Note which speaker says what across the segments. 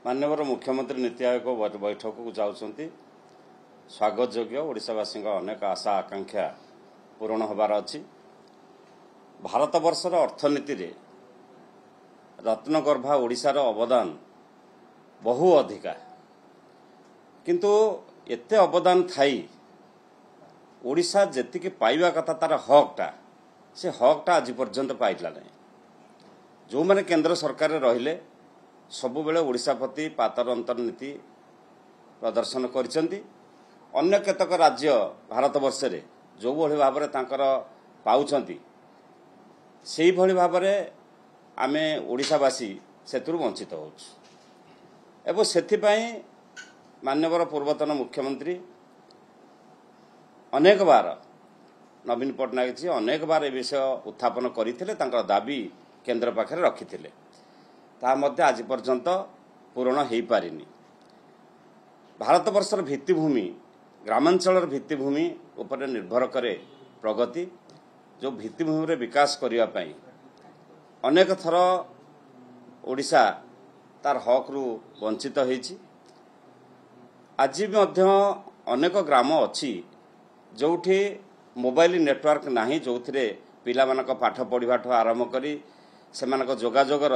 Speaker 1: माननीय मुख्यमंत्री नीति आयोग बैठक को जाउछंती स्वागत योग्य ओडिशावासी अनेक आशा आकांक्षा पूरण होबार अछि। भारत वर्षर अर्थनीति रे रत्नगर्भा ओडिशार अवदान बहु अधिका, किंतु एते अवदान थाई ओडिशा जेतिकी पाइबा कथा तार हकटा से हकटा आज पर्यंत पाइला नहीं। जो माने केंद्र सरकार रहिले सबु बेले ओडिशा प्रति पातर अंतर्नीति प्रदर्शन करिसेंती। अन्य केतक राज्य भारत वर्ष रे जो भली भाव रे तांकर पाउछंती सेही भली भाव रे आमे ओडिशावासी सेतुरु वंचित होउछ। एवं सेथिपाई माननीय पूर्वतन मुख्यमंत्री अनेक बार नवीन पट्टनायक जी अनेक बार ए विषय उत्थापन करथिले, तांकर दाबी केंद्र पाखरे रखिथिले, ता मध्य आज पर्यंत पूरण हो पारिनी। भारत वर्षर भित्तिभूमि ग्रामांचल भित्तिभूमि उपर निर्भर करे प्रगति। जो भित्तिभूमि रे विकास करिया पई अनेक थर ओडिशा तार हक रु वंचित होईछि। आज मध्य अनेक ग्राम अछि जोठी मोबाइल नेटवर्क नाही, जो पिला मानक पाठ पढ़िबा ठो आरंभ करी सेमानक जोगाजोगर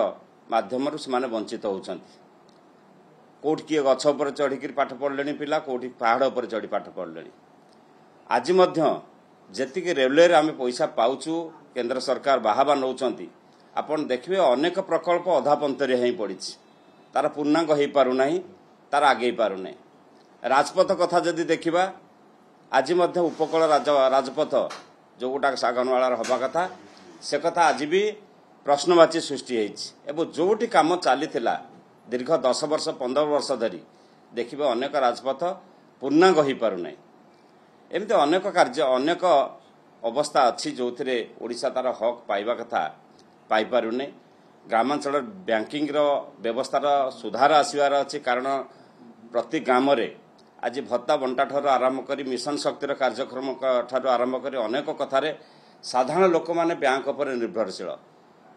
Speaker 1: माध्यम से वंचित होउछंती। कोठ किए गछ उपर चढ़ी पाठ पढ़ले पिला, कोठी पहाड़ उपर चढ़ी पाठ पढ़ले। आज मध्य जेतिक रेलवे आम पैसा पाउछु केंद्र सरकार बाहाबा नौचंती, आपण देखिबे अनेक प्रकल्प अधा पंतरे ही पड़िछि, तार पूर्णांग हो पारु नाही, तार आगे पारु नाही। राजपथ कथा जदि देखिबा आज मध्य उपकूल राजपथ जो गोटा सागनवालार हवा कथा से कथा आज भी प्रश्नवाची सृष्टि होइछि। एवं जोटी काम चली दीर्घ 10 वर्ष 15 वर्ष धरी देखिबे अनेक राजपथ पूर्णांग हो पारु नाही। एमती अनेक कार्य अनेक अवस्था अच्छी जो ओडिशा तार हक पाइबा कथा पाई पारु नाही। ग्रामांचल बैंकिंग व्यवस्थार सुधार आसबार अच्छी, कारण प्रति ग्राम रे आज भत्ता बंटा ठार आरंभ कर मिशन शक्तिर कार्यक्रम ठार आरंभ कर अनेक कथार साधारण लोक माने बैंक पर निर्भरशील,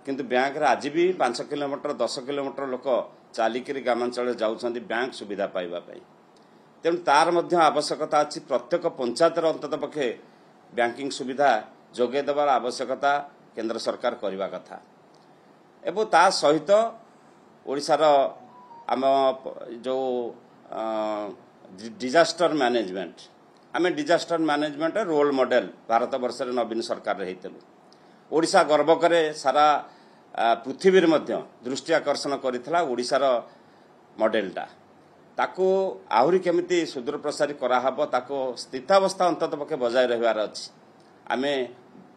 Speaker 1: किंतु बैंक रे आज भी 5 किलोमीटर 10 किलोमीटर लोक चालिक ग्रामांचल जाउछंती बैंक सुविधा पाइबा पई। तेणु तार मध्य आवश्यकता अच्छी। प्रत्येक पंचायत अंतत पक्षे बैंकिंग सुविधा जोगे देवार आवश्यकता केंद्र सरकार करने कथा। एवं ता सहित ओडिशार आम जो डिजास्टर मैनेजमेंट आम disaster management role model Bharat वर्ष नवीन सरकार होइतलु। ओडिशा गर्व करे सारा पृथ्वी मध्य दृष्टि आकर्षण करथिला ओडिशार मॉडलटा। ताको आहुरी केमिति सुदूर प्रसारी कराहब, ताको स्थितावस्था अंतत पक्षे बजाय रहिबार अछि। आमे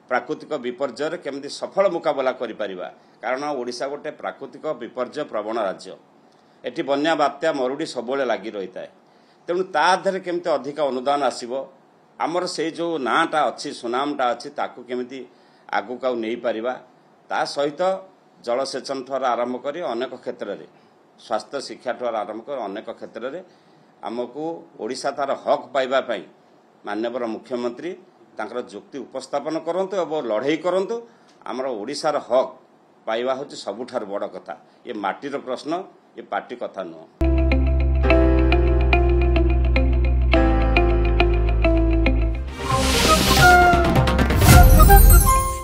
Speaker 1: प्राकृतिक विपर्यय केमिति सफल मुकाबला करि परिबा, कारण ओडिशा गोटे प्राकृतिक विपर्यय प्रवण राज्य। एटी बन्या बात्या मरुडी सबले लागि रहिताय। तेणु ता धरे केमिति अधिक अनुदान आसीबो, आमर से जो नाटा अच्छी सुनामटा अच्छी ताकू केमिति आगु का नहीं पारिबा। ता सहित जलसेचन ठार आरंभ करी अनेक क्षेत्र में स्वास्थ्य शिक्षा ठार आरंभ कर अनेक क्षेत्र में आमको ओडिशा तार हक पाइबा पई माननीय मुख्यमंत्री तांकर जुक्ति उपस्थापन करंतु एवं लड़ाई करंतु। आमर ओडिशार हक पाइबा होची सबुठार बड़ कथा। ये माटीर प्रश्न, ये पार्टी कथा नुह।